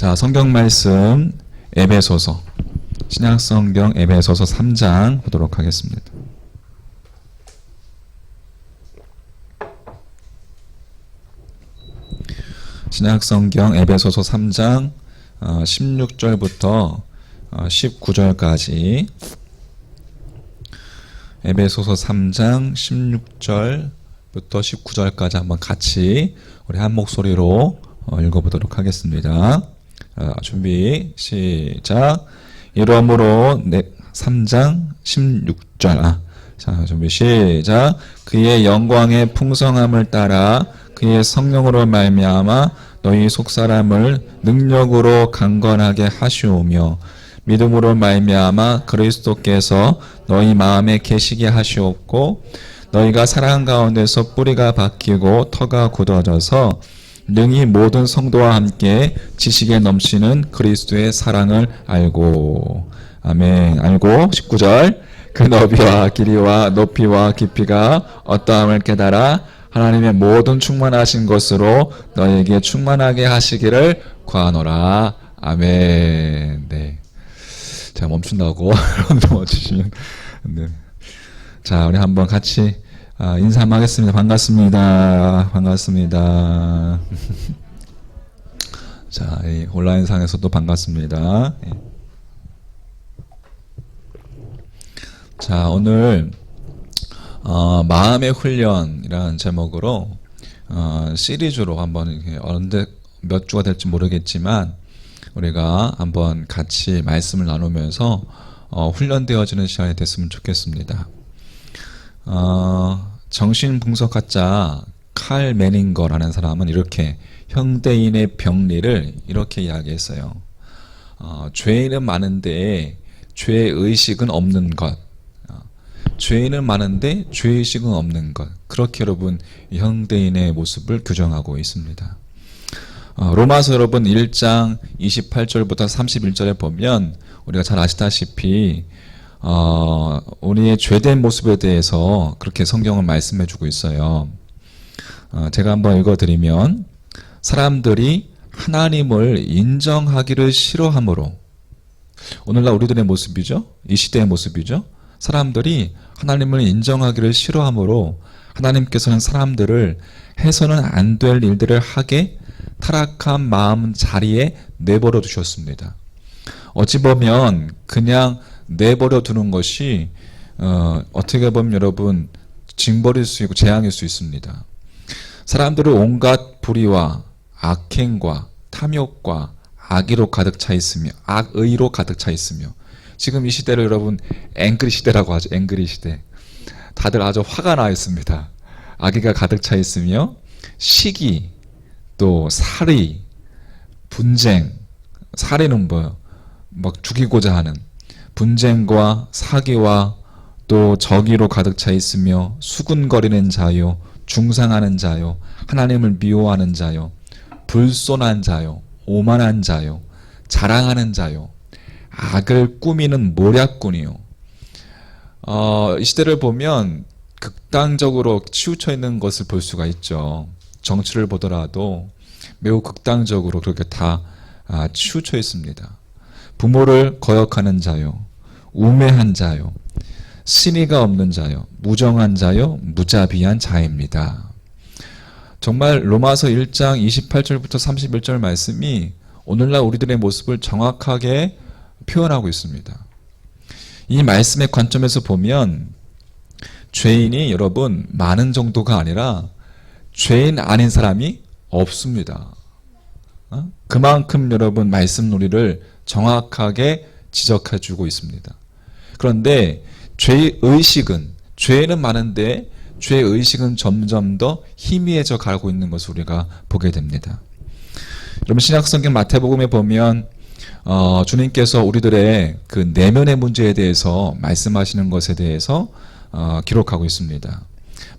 자, 성경 말씀 에베소서, 신약 성경 에베소서 3장 보도록 하겠습니다. 신약 성경 에베소서 3장 16절부터 19절까지, 에베소서 3장 16절부터 19절까지 한번 같이 우리 한 목소리로 읽어보도록 하겠습니다. 준비 시작. 이러므로 3장 16절 자, 준비 시작. 그의 영광의 풍성함을 따라 그의 성령으로 말미암아 너희 속사람을 능력으로 강건하게 하시오며 믿음으로 말미암아 그리스도께서 너희 마음에 계시게 하시옵고 너희가 사랑 가운데서 뿌리가 박히고 터가 굳어져서 능히 모든 성도와 함께 지식에 넘치는 그리스도의 사랑을 알고, 아멘. 알고 19절 그 너비와 길이와 높이와 깊이가 어떠함을 깨달아 하나님의 모든 충만하신 것으로 너에게 충만하게 하시기를 구하노라. 아멘. 네. 제가 멈춘다고 여러분들 멈추시면. 네. 자, 우리 한번 같이 인사 한번 하겠습니다. 반갑습니다. 반갑습니다. 자, 이 온라인상에서도 반갑습니다. 자, 오늘 마음의 훈련이라는 제목으로 시리즈로 한번 이렇게 언제 몇 주가 될지 모르겠지만 우리가 한번 같이 말씀을 나누면서 훈련되어지는 시간이 됐으면 좋겠습니다. 정신분석학자 칼 매닝거라는 사람은 이렇게 현대인의 병리를 이렇게 이야기했어요. 죄인은 많은데 죄의식은 없는 것. 죄인은 많은데 죄의식은 없는 것. 그렇게 여러분 현대인의 모습을 규정하고 있습니다. 로마서 여러분 1장 28절부터 31절에 보면 우리가 잘 아시다시피 우리의 죄된 모습에 대해서 그렇게 성경은 말씀해 주고 있어요. 제가 한번 읽어드리면 사람들이 하나님을 인정하기를 싫어함으로, 오늘날 우리들의 모습이죠. 이 시대의 모습이죠. 사람들이 하나님을 인정하기를 싫어함으로 하나님께서는 사람들을 해서는 안 될 일들을 하게 타락한 마음 자리에 내버려 두셨습니다. 어찌 보면 그냥 내버려 두는 것이 어떻게 보면 여러분 징벌일 수 있고 재앙일 수 있습니다. 사람들은 온갖 불의와 악행과 탐욕과 악의로 가득 차 있으며 악의로 가득 차 있으며, 지금 이 시대를 여러분 앵그리 시대라고 하죠. 앵그리 시대. 다들 아주 화가 나 있습니다. 악의가 가득 차 있으며 시기, 또 살의, 분쟁, 살인은 뭐예요? 막 죽이고자 하는 분쟁과 사기와 또 적의로 가득 차 있으며 수군거리는 자요, 중상하는 자요, 하나님을 미워하는 자요, 불손한 자요, 오만한 자요, 자랑하는 자요, 악을 꾸미는 모략꾼이요. 이 시대를 보면 극단적으로 치우쳐 있는 것을 볼 수가 있죠. 정치를 보더라도 매우 극단적으로 그렇게 다 치우쳐 있습니다. 부모를 거역하는 자요, 우매한 자요, 신의가 없는 자요, 무정한 자요, 무자비한 자입니다. 정말 로마서 1장 28절부터 31절 말씀이 오늘날 우리들의 모습을 정확하게 표현하고 있습니다. 이 말씀의 관점에서 보면 죄인이 여러분 많은 정도가 아니라 죄인 아닌 사람이 없습니다. 그만큼 여러분 말씀놀이를 정확하게 지적해주고 있습니다. 그런데 죄의식은, 죄는 많은데 죄의식은 점점 더 희미해져 가고 있는 것을 우리가 보게 됩니다. 여러분 신약성경 마태복음에 보면 주님께서 우리들의 그 내면의 문제에 대해서 말씀하시는 것에 대해서 기록하고 있습니다.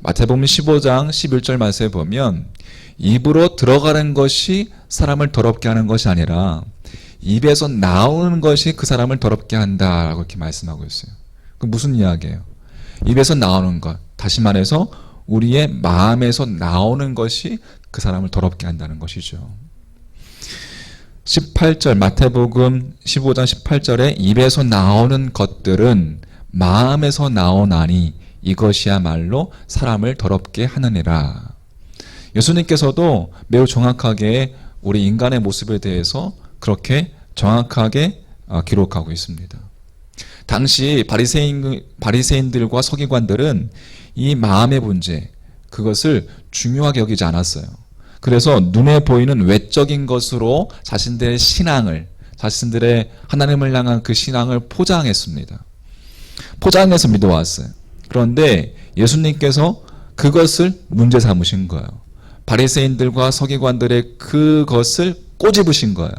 마태복음 15장 11절 말씀에 보면 입으로 들어가는 것이 사람을 더럽게 하는 것이 아니라 입에서 나오는 것이 그 사람을 더럽게 한다라고 이렇게 말씀하고 있어요. 그 무슨 이야기예요? 입에서 나오는 것, 다시 말해서 우리의 마음에서 나오는 것이 그 사람을 더럽게 한다는 것이죠. 18절 마태복음 15장 18절에 입에서 나오는 것들은 마음에서 나오나니 이것이야말로 사람을 더럽게 하느니라. 예수님께서도 매우 정확하게 우리 인간의 모습에 대해서 그렇게 정확하게 기록하고 있습니다. 당시 바리새인들과 서기관들은 이 마음의 문제, 그것을 중요하게 여기지 않았어요. 그래서 눈에 보이는 외적인 것으로 자신들의 신앙을, 자신들의 하나님을 향한 그 신앙을 포장했습니다. 포장해서 믿어왔어요. 그런데 예수님께서 그것을 문제 삼으신 거예요. 바리새인들과 서기관들의 그것을 꼬집으신 거예요.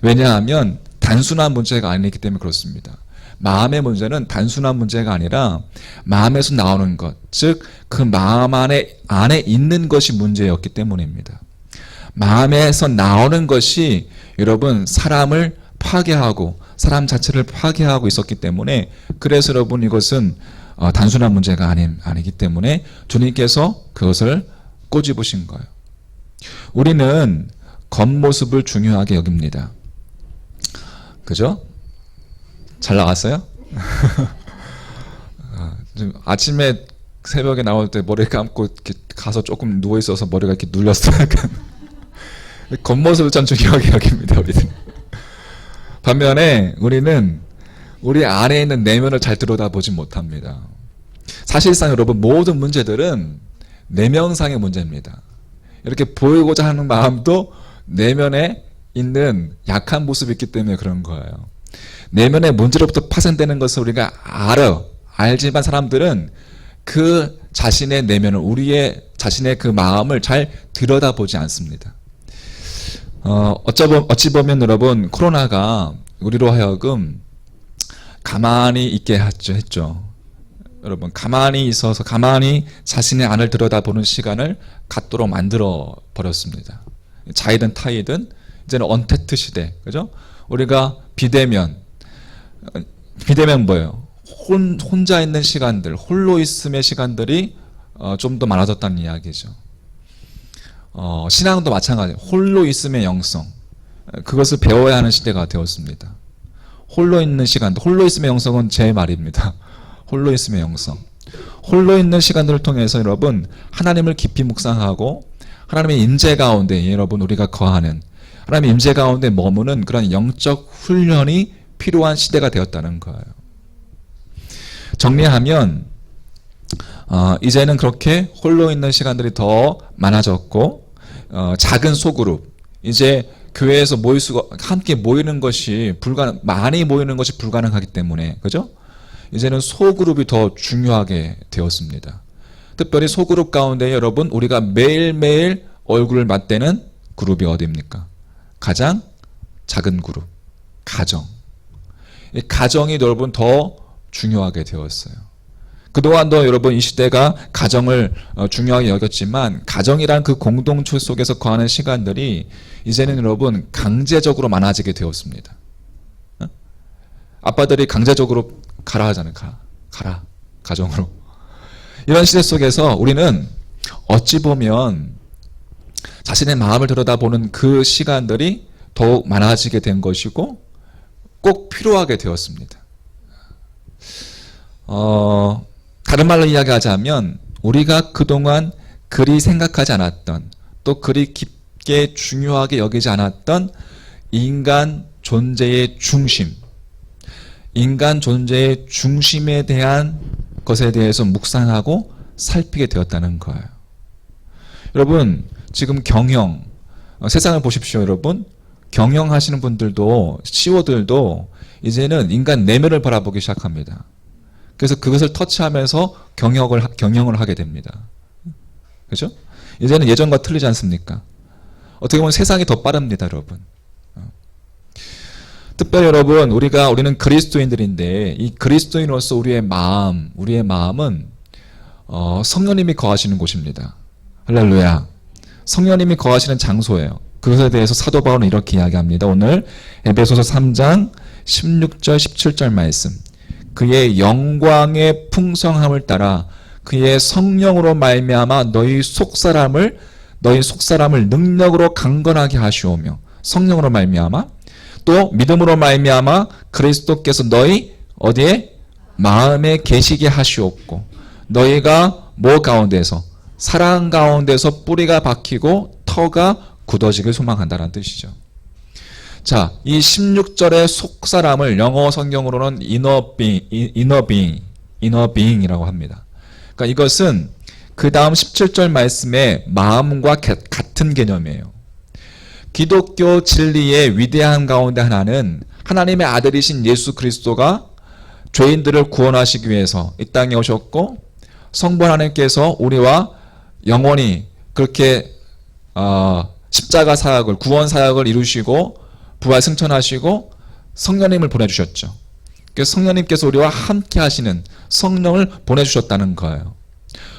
왜냐하면 단순한 문제가 아니기 때문에 그렇습니다. 마음의 문제는 단순한 문제가 아니라 마음에서 나오는 것, 즉 그 마음 안에 있는 것이 문제였기 때문입니다. 마음에서 나오는 것이 여러분 사람을 파괴하고 사람 자체를 파괴하고 있었기 때문에, 그래서 여러분 이것은 단순한 문제가 아니기 때문에 주님께서 그것을 꼬집으신 거예요. 우리는 겉모습을 중요하게 여깁니다. 그죠? 잘 나왔어요? 아침에 새벽에 나올 때 머리 감고 이렇게 가서 조금 누워 있어서 머리가 이렇게 눌렸어요. 약간. 겉모습을 참 중요하게 여깁니다. 우리는. 반면에 우리는 우리 안에 있는 내면을 잘 들여다보지 못합니다. 사실상 여러분 모든 문제들은 내면상의 문제입니다. 이렇게 보이고자 하는 마음도 내면에 있는 약한 모습이 있기 때문에 그런 거예요. 내면의 문제로부터 파생되는 것을 우리가 알지만 사람들은 그 자신의 내면을, 우리의 자신의 그 마음을 잘 들여다보지 않습니다. 어찌 보면 여러분 코로나가 우리로 하여금 가만히 있게 했죠. 여러분 가만히 있어서 가만히 자신의 안을 들여다보는 시간을 갖도록 만들어 버렸습니다. 자이든 타이든 이제는 언택트 시대, 그죠? 우리가 비대면 뭐예요? 혼자 있는 시간들, 홀로 있음의 시간들이 좀 더 많아졌다는 이야기죠. 신앙도 마찬가지예요. 홀로 있음의 영성, 그것을 배워야 하는 시대가 되었습니다. 홀로 있는 시간들, 홀로 있음의 영성은 제 말입니다. 홀로 있음의 영성. 홀로 있는 시간들을 통해서 여러분 하나님을 깊이 묵상하고 하나님의 임재 가운데 여러분 우리가 거하는, 하나님의 임재 가운데 머무는 그런 영적 훈련이 필요한 시대가 되었다는 거예요. 정리하면 이제는 그렇게 홀로 있는 시간들이 더 많아졌고, 작은 소그룹, 이제 교회에서 함께 모이는 것이 많이 모이는 것이 불가능하기 때문에, 그죠? 이제는 소그룹이 더 중요하게 되었습니다. 특별히 소그룹 가운데 여러분 우리가 매일매일 얼굴을 맞대는 그룹이 어디입니까? 가장 작은 그룹, 가정. 이 가정이 여러분 더 중요하게 되었어요. 그동안도 여러분 이 시대가 가정을 중요하게 여겼지만 가정이란 그 공동체 속에서 거하는 시간들이 이제는 여러분 강제적으로 많아지게 되었습니다. 아빠들이 강제적으로 가라 하잖아요. 가라 가정으로. 이런 시대 속에서 우리는 어찌 보면 자신의 마음을 들여다보는 그 시간들이 더욱 많아지게 된 것이고 꼭 필요하게 되었습니다. 다른 말로 이야기하자면 우리가 그동안 그리 생각하지 않았던, 또 그리 깊게 중요하게 여기지 않았던 인간 존재의 중심, 인간 존재의 중심에 대한 것에 대해서 묵상하고 살피게 되었다는 거예요. 여러분 지금 세상을 보십시오. 여러분 경영하시는 분들도 CEO들도 이제는 인간 내면을 바라보기 시작합니다. 그래서 그것을 터치하면서 경영을 하게 됩니다. 그렇죠? 이제는 예전과 틀리지 않습니까? 어떻게 보면 세상이 더 빠릅니다, 여러분. 특별히 여러분 우리는 그리스도인들인데 이 그리스도인으로서 우리의 마음은 성령님이 거하시는 곳입니다. 할렐루야. 성령님이 거하시는 장소예요. 그것에 대해서 사도 바울은 이렇게 이야기합니다. 오늘 에베소서 3장 16절 17절 말씀. 그의 영광의 풍성함을 따라 그의 성령으로 말미암아 너희 속사람을 능력으로 강건하게 하시오며 성령으로 말미암아, 또 믿음으로 말미암아 그리스도께서 너희 어디에? 마음에 계시게 하시옵고, 너희가 뭐 가운데서? 사랑 가운데서 뿌리가 박히고 터가 굳어지길 소망한다는 뜻이죠. 자, 이 16절의 속사람을 영어 성경으로는 inner being이라고 합니다. 그러니까 이것은 그 다음 17절 말씀의 마음과 같은 개념이에요. 기독교 진리의 위대한 가운데 하나는 하나님의 아들이신 예수 그리스도가 죄인들을 구원하시기 위해서 이 땅에 오셨고, 성부 하나님께서 우리와 영원히 그렇게 십자가 사역을, 구원 사역을 이루시고 부활 승천하시고 성령님을 보내주셨죠. 그래서 성령님께서 우리와 함께 하시는 성령을 보내주셨다는 거예요.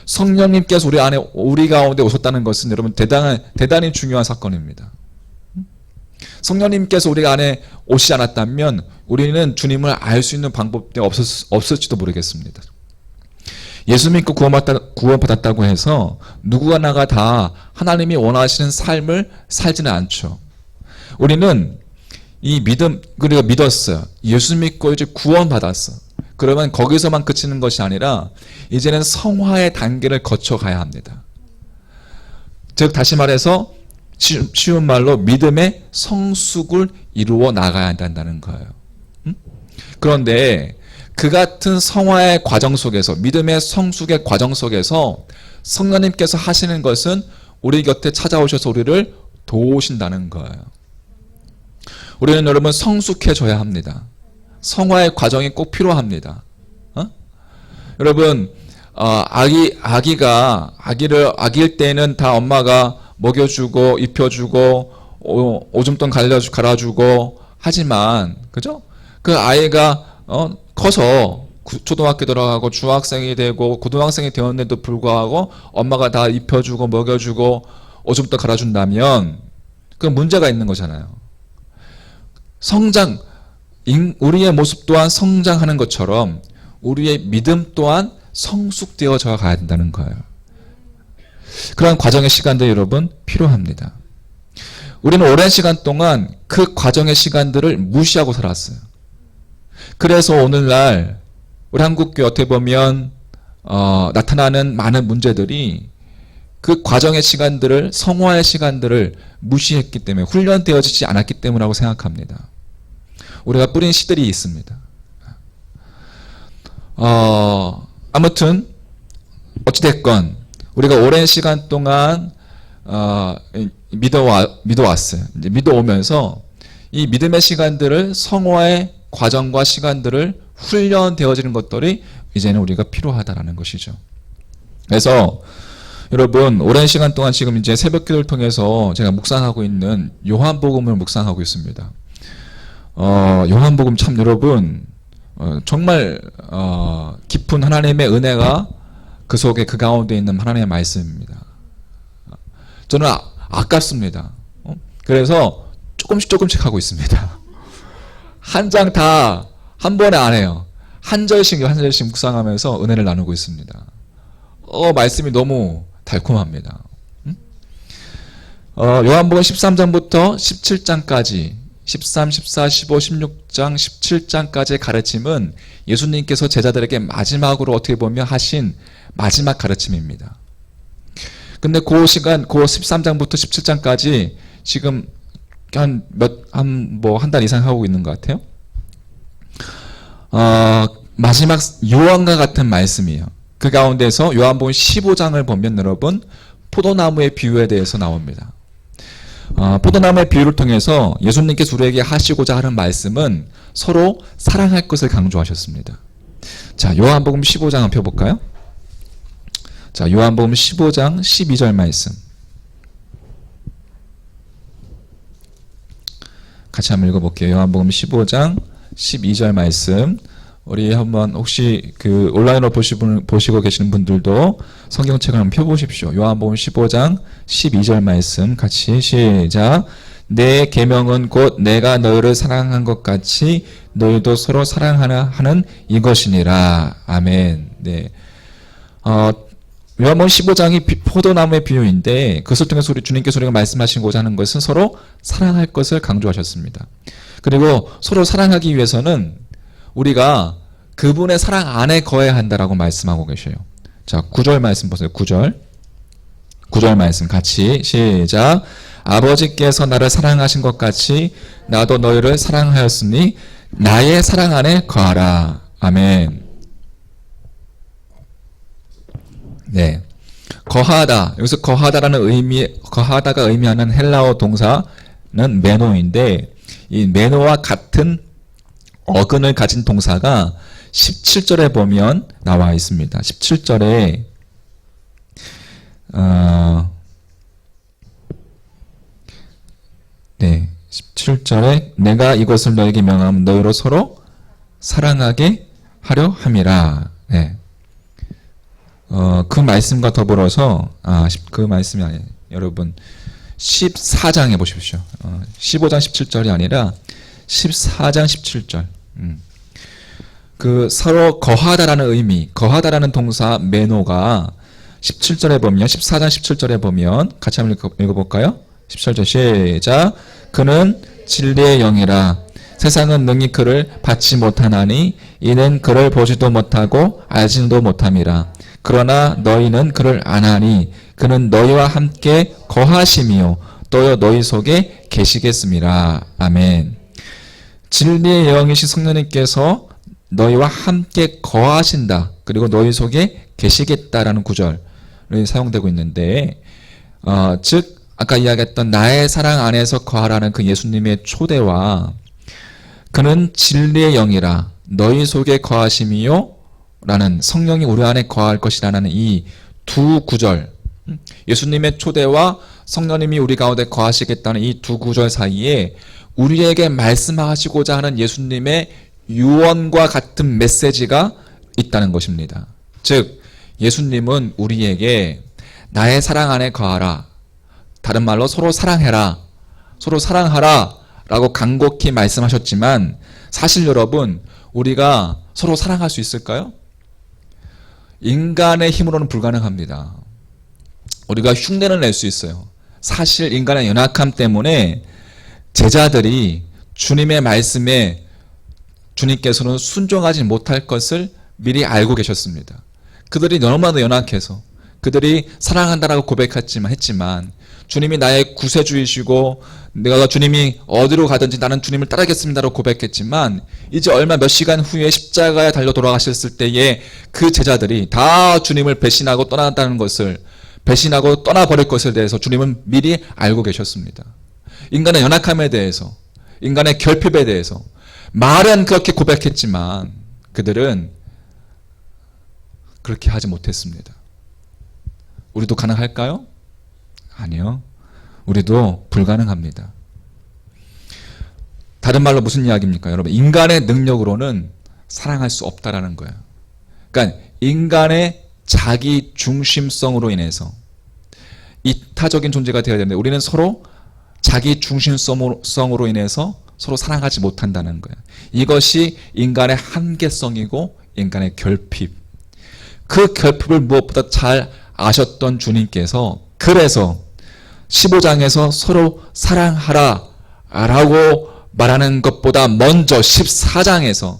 성령님께서 우리 가운데 오셨다는 것은 여러분 대단히 중요한 사건입니다. 성령님께서 우리 안에 오시지 않았다면 우리는 주님을 알 수 있는 방법이 없을지도 모르겠습니다. 예수 믿고 구원받았다고 해서 누구나가 다 하나님이 원하시는 삶을 살지는 않죠. 우리는 이 우리가 믿었어요. 예수 믿고 이제 구원받았어. 그러면 거기서만 그치는 것이 아니라 이제는 성화의 단계를 거쳐가야 합니다. 즉 다시 말해서 쉬운 말로 믿음의 성숙을 이루어 나가야 한다는 거예요. 그런데 그 같은 성화의 과정 속에서, 믿음의 성숙의 과정 속에서 성령님께서 하시는 것은 우리 곁에 찾아오셔서 우리를 도우신다는 거예요. 우리는 여러분 성숙해져야 합니다. 성화의 과정이 꼭 필요합니다. 여러분 아기일 때는 다 엄마가 먹여주고 입혀주고 오줌통 갈아주고 하지만, 그죠? 그 아이가 커서 초등학교 들어가고 중학생이 되고 고등학생이 되었는데도 불구하고 엄마가 다 입혀주고 먹여주고 오줌통 갈아준다면 그 문제가 있는 거잖아요. 우리의 모습 또한 성장하는 것처럼 우리의 믿음 또한 성숙되어져 가야 된다는 거예요. 그런 과정의 시간들이 여러분 필요합니다. 우리는 오랜 시간 동안 그 과정의 시간들을 무시하고 살았어요. 그래서 오늘날 우리 한국교회 어떻게 보면 나타나는 많은 문제들이 그 과정의 시간들을, 성화의 시간들을 무시했기 때문에, 훈련되어지지 않았기 때문이라고 생각합니다. 우리가 뿌린 씨들이 있습니다. 아무튼 어찌됐건 우리가 오랜 시간 동안 믿어왔어요. 이제 믿어오면서 이 믿음의 시간들을, 성화의 과정과 시간들을 훈련되어지는 것들이 이제는 우리가 필요하다라는 것이죠. 그래서 여러분 오랜 시간 동안 지금 이제 새벽기도를 통해서 제가 묵상하고 있는 요한복음을 묵상하고 있습니다. 요한복음 참 여러분 정말 깊은 하나님의 은혜가 그 속에, 그 가운데 있는 하나님의 말씀입니다. 저는 아깝습니다. 그래서 조금씩 하고 있습니다. 한 장 다 한 번에 안 해요. 한 절씩 묵상하면서 은혜를 나누고 있습니다. 말씀이 너무 달콤합니다. 요한복음 13장부터 17장까지 13, 14, 15, 16장, 17장까지의 가르침은 예수님께서 제자들에게 마지막으로 어떻게 보면 하신 마지막 가르침입니다. 근데 그 시간, 그 13장부터 17장까지 지금 한 달 이상 하고 있는 것 같아요. 마지막 요한과 같은 말씀이에요. 그 가운데서 요한복음 15장을 보면 여러분 포도나무의 비유에 대해서 나옵니다. 포도나무의 비유를 통해서 예수님께서 우리에게 하시고자 하는 말씀은 서로 사랑할 것을 강조하셨습니다. 자, 요한복음 15장 한번 펴볼까요? 자, 요한복음 15장 12절 말씀 같이 한번 읽어볼게요. 요한복음 15장 12절 말씀, 우리 한번 혹시 그 온라인으로 보시고 계시는 분들도 성경책을 한번 펴보십시오. 요한복음 15장 12절 말씀 같이 시작. 내 계명은 곧 내가 너희를 사랑한 것 같이 너희도 서로 사랑하는 이것이니라. 아멘. 네. 요한복음 15장이 포도나무의 비유인데 그것을 통해서 주님께서 우리가 말씀하시고자 하는 것은 서로 사랑할 것을 강조하셨습니다. 그리고 서로 사랑하기 위해서는 우리가 그분의 사랑 안에 거해야 한다라고 말씀하고 계셔요. 자, 9절 말씀 보세요. 9절 말씀 같이 시작. 아버지께서 나를 사랑하신 것 같이 나도 너희를 사랑하였으니 나의 사랑 안에 거하라. 아멘. 네. 거하다. 여기서 거하다가 의미하는 헬라어 동사는 메노인데, 이 메노와 같은 어근을 가진 동사가 17절에 보면 나와 있습니다. 17절에, 17절에 내가 이것을 너에게 명하면 너희로 서로 사랑하게 하려 함이라. 네. 그 말씀과 더불어서, 그 말씀이 아니에요. 여러분, 14장에 보십시오. 15장 17절이 아니라 14장 17절. 그 서로 거하다라는 의미, 거하다라는 동사 메노가 17절에 보면, 14장 17절에 보면, 같이 한번 읽어볼까요? 17절 시작. 그는 진리의 영이라 세상은 능히 그를 받지 못하나니 이는 그를 보지도 못하고 알지도 못함이라. 그러나 너희는 그를 아나니 그는 너희와 함께 거하심이요 또 너희 속에 계시겠습니다. 아멘. 진리의 영이신 성령님께서 너희와 함께 거하신다. 그리고 너희 속에 계시겠다라는 구절이 사용되고 있는데, 즉 아까 이야기했던 나의 사랑 안에서 거하라는 그 예수님의 초대와 그는 진리의 영이라 너희 속에 거하심이요 라는 성령이 우리 안에 거할 것이라는 이 두 구절, 예수님의 초대와 성령님이 우리 가운데 거하시겠다는 이 두 구절 사이에 우리에게 말씀하시고자 하는 예수님의 유언과 같은 메시지가 있다는 것입니다. 즉 예수님은 우리에게 나의 사랑 안에 거하라, 다른 말로 서로 사랑해라, 서로 사랑하라 라고 간곡히 말씀하셨지만 사실 여러분, 우리가 서로 사랑할 수 있을까요? 인간의 힘으로는 불가능합니다. 우리가 흉내를 낼 수 있어요. 사실 인간의 연약함 때문에 제자들이 주님의 말씀에 주님께서는 순종하지 못할 것을 미리 알고 계셨습니다. 그들이 너무나도 연약해서 그들이 사랑한다라고 고백했지만 주님이 나의 구세주이시고 내가 주님이 어디로 가든지 나는 주님을 따르겠습니다라고 고백했지만 이제 얼마 몇 시간 후에 십자가에 달려 돌아가셨을 때에 그 제자들이 다 주님을 배신하고 떠난다는 것을, 배신하고 떠나버릴 것에 대해서 주님은 미리 알고 계셨습니다. 인간의 연약함에 대해서, 인간의 결핍에 대해서 말은 그렇게 고백했지만 그들은 그렇게 하지 못했습니다. 우리도 가능할까요? 아니요. 우리도 불가능합니다. 다른 말로 무슨 이야기입니까? 여러분, 인간의 능력으로는 사랑할 수 없다라는 거예요. 그러니까 인간의 자기 중심성으로 인해서 이타적인 존재가 되어야 되는데 우리는 서로 자기 중심성으로 인해서 서로 사랑하지 못한다는 거예요. 이것이 인간의 한계성이고 인간의 결핍. 그 결핍을 무엇보다 잘 아셨던 주님께서 그래서 15장에서 서로 사랑하라 라고 말하는 것보다 먼저 14장에서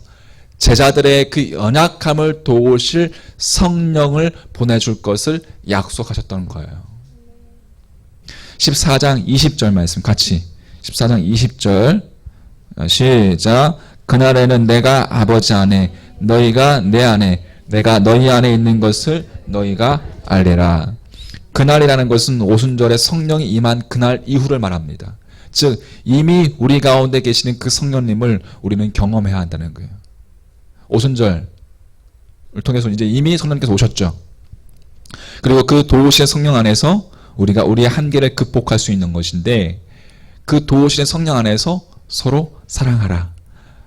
제자들의 그 연약함을 도우실 성령을 보내줄 것을 약속하셨던 거예요. 14장 20절 말씀 같이 14장 20절 시작. 그날에는 내가 아버지 안에 너희가 내 안에 내가 너희 안에 있는 것을 너희가 알리라. 그날이라는 것은 오순절에 성령이 임한 그날 이후를 말합니다. 즉 이미 우리 가운데 계시는 그 성령님을 우리는 경험해야 한다는 거예요. 오순절을 통해서 이제 이미 성령님께서 오셨죠. 그리고 그 도우시는 성령 안에서 우리가 우리의 한계를 극복할 수 있는 것인데 그 도우시는 성령 안에서 서로 사랑하라.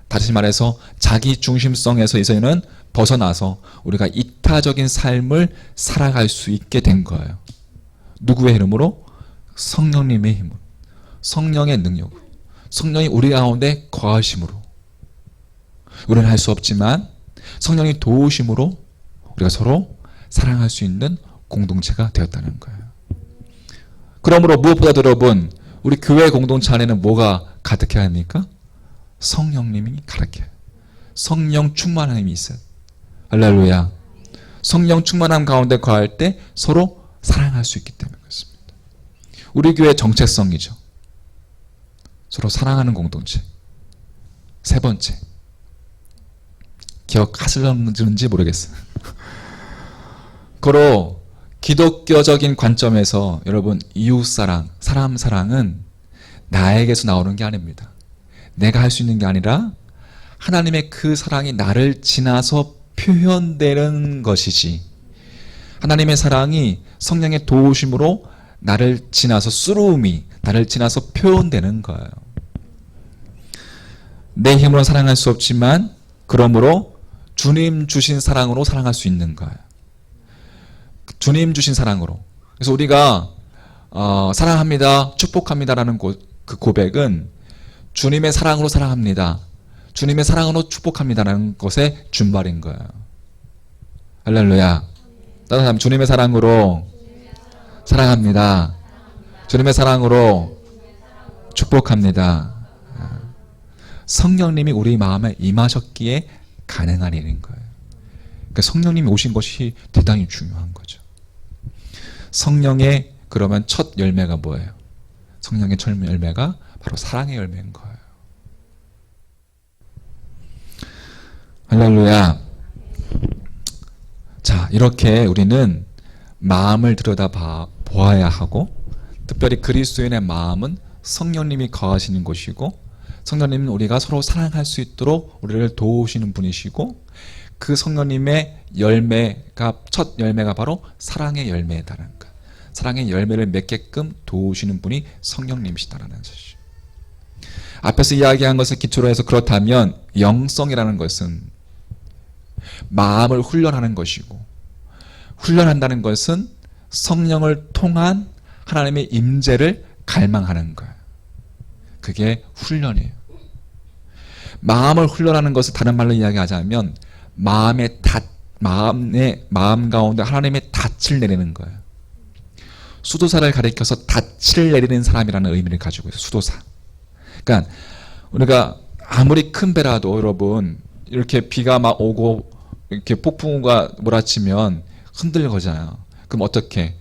다시 말해서 자기 중심성에서 이제는 벗어나서 우리가 이타적인 삶을 살아갈 수 있게 된 거예요. 누구의 이름으로? 성령님의 힘으로, 성령의 능력으로, 성령이 우리 가운데 거하심으로. 우리는 할 수 없지만 성령이 도우심으로 우리가 서로 사랑할 수 있는 공동체가 되었다는 거예요. 그러므로 무엇보다도 여러분, 우리 교회 공동체 안에는 뭐가 가득해야 합니까? 성령님이 가득해요. 성령 충만함이 있어요. 할렐루야. 성령 충만함 가운데 거할 때 서로 사랑할 수 있기 때문에 그렇습니다. 우리 교회의 정체성이죠. 서로 사랑하는 공동체. 세 번째, 기억하실런지 모르겠어요. 고로 기독교적인 관점에서 여러분, 이웃사랑, 사람 사랑은 나에게서 나오는 게 아닙니다. 내가 할 수 있는 게 아니라 하나님의 그 사랑이 나를 지나서 표현되는 것이지, 하나님의 사랑이 성령의 도우심으로 나를 지나서 쓰루움이 나를 지나서 표현되는 거예요. 내 힘으로 사랑할 수 없지만 그러므로 주님 주신 사랑으로 사랑할 수 있는 거예요. 주님 주신 사랑으로. 그래서 우리가 사랑합니다, 축복합니다라는 그 고백은 주님의 사랑으로 사랑합니다, 주님의 사랑으로 축복합니다라는 것의 준말인 거예요. 할렐루야. 다른 사람, 주님의 사랑으로 사랑합니다, 주님의 사랑으로 축복합니다. 성령님이 우리 마음에 임하셨기에 가능한 일인 거예요. 그러니까 성령님이 오신 것이 대단히 중요한 거죠. 성령의 그러면 첫 열매가 뭐예요? 성령의 첫 열매가 바로 사랑의 열매인 거예요. 할렐루야. 자, 이렇게 우리는 마음을 들여다 보아야 하고, 특별히 그리스도인의 마음은 성령님이 거하시는 곳이고, 성령님은 우리가 서로 사랑할 수 있도록 우리를 도우시는 분이시고, 그 성령님의 열매가, 첫 열매가 바로 사랑의 열매다라는 것. 사랑의 열매를 맺게끔 도우시는 분이 성령님이시다라는 것이죠. 앞에서 이야기한 것을 기초로 해서 그렇다면 영성이라는 것은 마음을 훈련하는 것이고, 훈련한다는 것은 성령을 통한 하나님의 임재를 갈망하는 거예요. 그게 훈련이에요. 마음을 훈련하는 것을 다른 말로 이야기하자면 마음 가운데 하나님의 닻을 내리는 거예요. 수도사를 가리켜서 닻을 내리는 사람이라는 의미를 가지고 있어요. 수도사. 그러니까 우리가 아무리 큰 배라도 여러분, 이렇게 비가 막 오고 이렇게 폭풍우가 몰아치면 흔들거잖아요. 그럼 어떻게?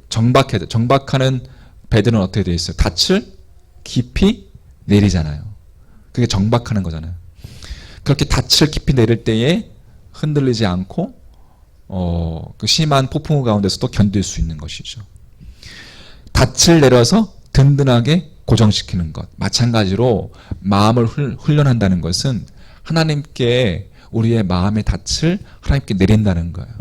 정박하는 배들은 어떻게 되어 있어요? 닻을 깊이 내리잖아요. 그게 정박하는 거잖아요. 그렇게 닻을 깊이 내릴 때에 흔들리지 않고 그 심한 폭풍우 가운데서도 견딜 수 있는 것이죠. 닻을 내려서 든든하게 고정시키는 것. 마찬가지로 마음을 훈련한다는 것은 하나님께 우리의 마음의 닻을 하나님께 내린다는 거예요.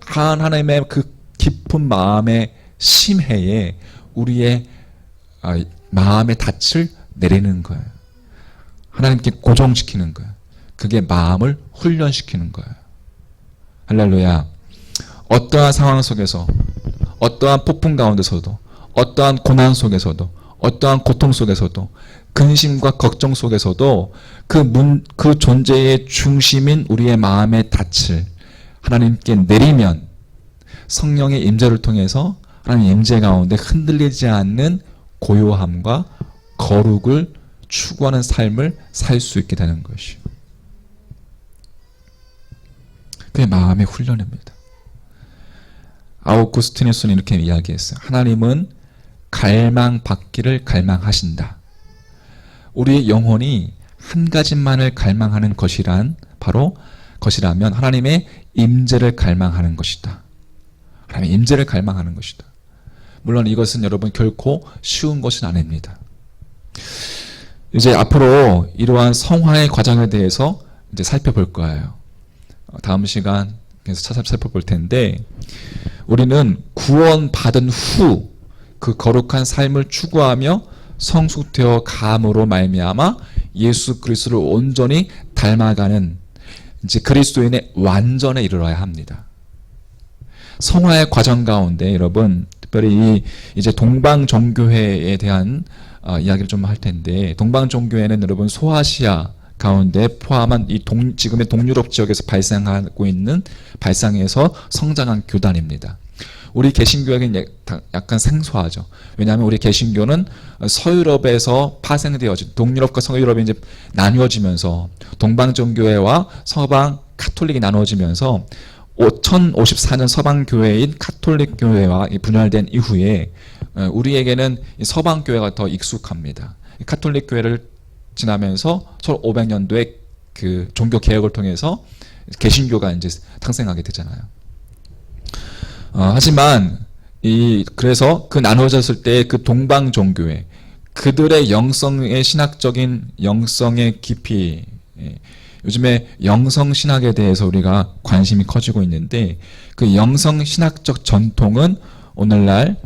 하나님의 그 깊은 마음의 심해에 우리의 마음의 닻을 내리는 거예요. 하나님께 고정시키는 거예요. 그게 마음을 훈련시키는 거예요. 할렐루야. 어떠한 상황 속에서, 어떠한 폭풍 가운데서도, 어떠한 고난 속에서도, 어떠한 고통 속에서도, 근심과 걱정 속에서도 그 존재의 중심인 우리의 마음의 닻을 하나님께 내리면 성령의 임재를 통해서 하나님의 임재 가운데 흔들리지 않는 고요함과 거룩을 추구하는 삶을 살 수 있게 되는 것이요. 그게 마음의 훈련입니다. 아우구스티누스는 이렇게 이야기했어요. 하나님은 갈망받기를 갈망하신다. 우리의 영혼이 한 가지만을 갈망하는 것이라면 하나님의 임재를 갈망하는 것이다. 하나님의 임재를 갈망하는 것이다. 물론 이것은 여러분 결코 쉬운 것은 아닙니다. 이제 앞으로 이러한 성화의 과정에 대해서 이제 살펴볼 거예요. 다음 시간에서 살펴볼 텐데, 우리는 구원받은 후 그 거룩한 삶을 추구하며 성숙되어 감으로 말미암아 예수 그리스도를 온전히 닮아가는 이제 그리스도인의 완전에 이르러야 합니다. 성화의 과정 가운데 여러분, 특별히 이제 동방종교회에 대한 이야기를 좀 할 텐데, 동방종교회는 여러분 소아시아 가운데 포함한 이 지금의 동유럽 지역에서 발상해서 성장한 교단입니다. 우리 개신교에게는 약간 생소하죠. 왜냐하면 우리 개신교는 서유럽에서 파생되어진, 동유럽과 서유럽이 이제 나누어지면서 동방 종교회와 서방 카톨릭이 나누어지면서 1054년 서방 교회인 카톨릭 교회와 분열된 이후에 우리에게는 서방 교회가 더 익숙합니다. 카톨릭 교회를 지나면서 1500년도에 그 종교 개혁을 통해서 개신교가 이제 탄생하게 되잖아요. 하지만 그래서 그 나누어졌을 때 그 동방 종교회, 그들의 영성의 신학적인 영성의 깊이, 요즘에 영성 신학에 대해서 우리가 관심이 커지고 있는데 그 영성 신학적 전통은 오늘날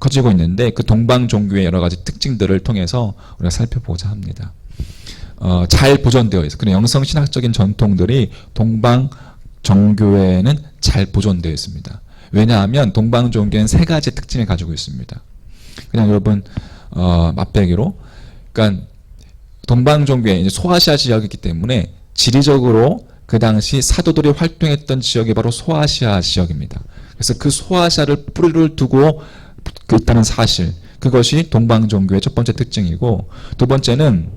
커지고 있는데 그 동방 종교의 여러 가지 특징들을 통해서 우리가 살펴보고자 합니다. 잘 보존되어 있어요. 그런 영성 신학적인 전통들이 동방 종교에는 잘 보존되어 있습니다. 왜냐하면 동방 종교는 세 가지 특징을 가지고 있습니다. 그냥 여러분 맛배기로, 그러니까 동방 종교에 이제 소아시아 지역이기 때문에 지리적으로 그 당시 사도들이 활동했던 지역이 바로 소아시아 지역입니다. 그래서 그 소아시아를 뿌리를 두고 있다는 사실, 그것이 동방 종교의 첫 번째 특징이고, 두 번째는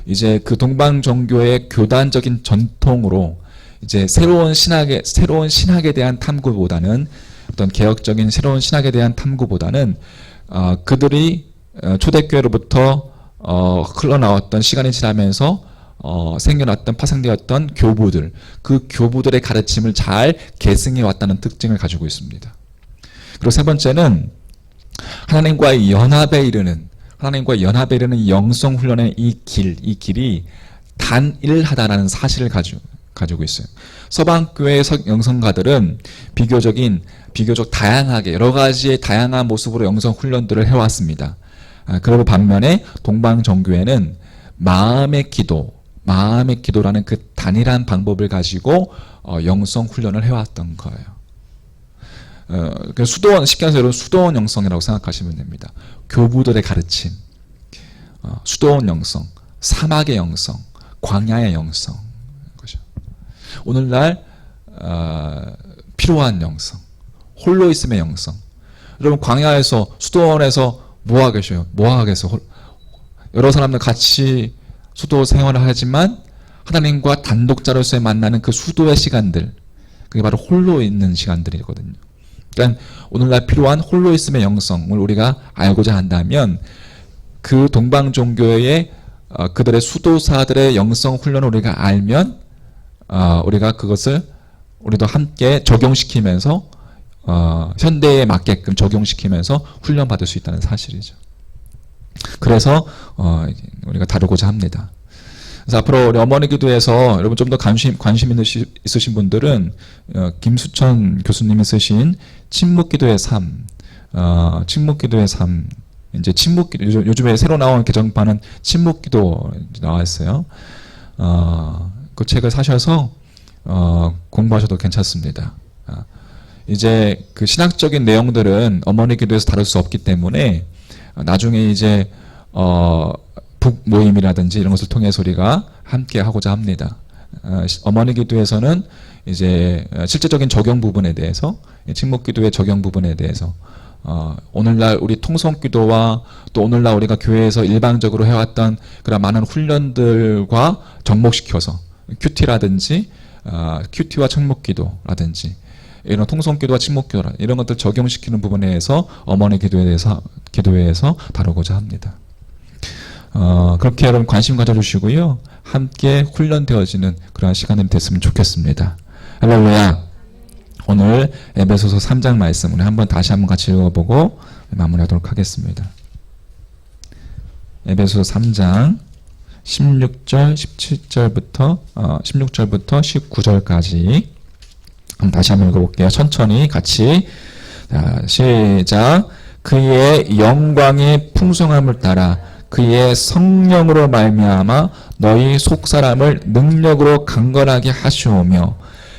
이제 그 동방 종교의 교단적인 전통으로 이제 새로운 신학에 대한 탐구보다는, 어떤 개혁적인 새로운 신학에 대한 탐구보다는 그들이 초대교회로부터 흘러나왔던 시간이 지나면서 생겨났던 파생되었던 교부들, 그 교부들의 가르침을 잘 계승해 왔다는 특징을 가지고 있습니다. 그리고 세 번째는 하나님과의 연합에 이르는 영성 훈련의 이 길이 단일하다라는 사실을 가지고 있어요. 서방 교회의 영성가들은 비교적 다양하게 여러 가지의 다양한 모습으로 영성 훈련들을 해왔습니다. 그리고 반면에 동방 종교회는 마음의 기도라는 그 단일한 방법을 가지고 영성 훈련을 해왔던 거예요. 쉽게 해서 여러분 수도원 영성이라고 생각하시면 됩니다. 교부들의 가르침, 수도원 영성, 사막의 영성, 광야의 영성, 거죠. 오늘날 필요한 영성, 홀로 있음의 영성. 여러분 광야에서, 수도원에서 뭐 하겠어요? 여러 사람들 같이 수도 생활을 하지만 하나님과 단독자로서의 만나는 그 수도의 시간들, 그게 바로 홀로 있는 시간들이거든요. 그러니까 오늘날 필요한 홀로 있음의 영성을 우리가 알고자 한다면 그 동방 종교의 그들의 수도사들의 영성 훈련을 우리가 알면 우리가 그것을 우리도 함께 적용시키면서 현대에 맞게끔 적용시키면서 훈련받을 수 있다는 사실이죠. 그래서 우리가 다루고자 합니다. 그래서 앞으로 우리 어머니 기도에서 여러분 좀 더 관심 있으신 분들은 김수천 교수님이 쓰신 침묵기도의 삶, 침묵기도의 삶, 이제 침묵기도, 요즘에 새로 나온 개정판은 침묵기도 나와 있어요. 그 책을 사셔서 공부하셔도 괜찮습니다. 이제 그 신학적인 내용들은 어머니 기도에서 다룰 수 없기 때문에 나중에 이제 북 모임이라든지 이런 것을 통해서 우리가 함께 하고자 합니다. 어머니 기도에서는 이제 실제적인 적용 부분에 대해서, 침묵 기도의 적용 부분에 대해서 오늘날 우리 통성 기도와 또 오늘날 우리가 교회에서 일방적으로 해왔던 그런 많은 훈련들과 접목시켜서 큐티라든지 큐티와 침묵 기도라든지 이런 통성 기도와 침묵 기도 이런 것들 적용시키는 부분에 대해서 어머니 기도에서 다루고자 합니다. 그렇게 여러분 관심 가져주시고요. 함께 훈련되어지는 그런 시간이 됐으면 좋겠습니다. 할렐루야. 오늘 에베소서 3장 말씀 우리 다시 한번 같이 읽어보고 마무리하도록 하겠습니다. 에베소서 3장 16절, 17절부터 16절부터 19절까지 다시 한번 읽어볼게요. 천천히 같이. 자, 시작. 그의 영광의 풍성함을 따라 그의 성령으로 말미암아 너희 속사람을 능력으로 강건하게 하시오며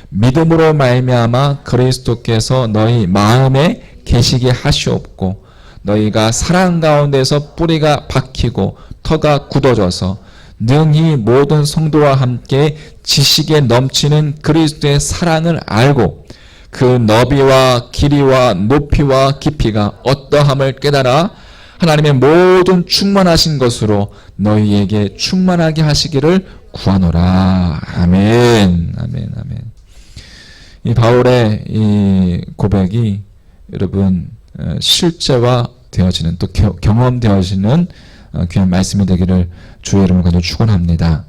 믿음으로 말미암아 그리스도께서 너희 마음에 계시게 하시옵고 너희가 사랑 가운데서 뿌리가 박히고 터가 굳어져서 능히 모든 성도와 함께 지식에 넘치는 그리스도의 사랑을 알고 그 너비와 길이와 높이와 깊이가 어떠함을 깨달아 하나님의 모든 충만하신 것으로 너희에게 충만하게 하시기를 구하노라. 아멘. 아멘. 아멘. 이 바울의 이 고백이 여러분 실제화 되어지는 또 경험되어지는 귀한 말씀이 되기를 주의 이름으로 간절히 축원합니다.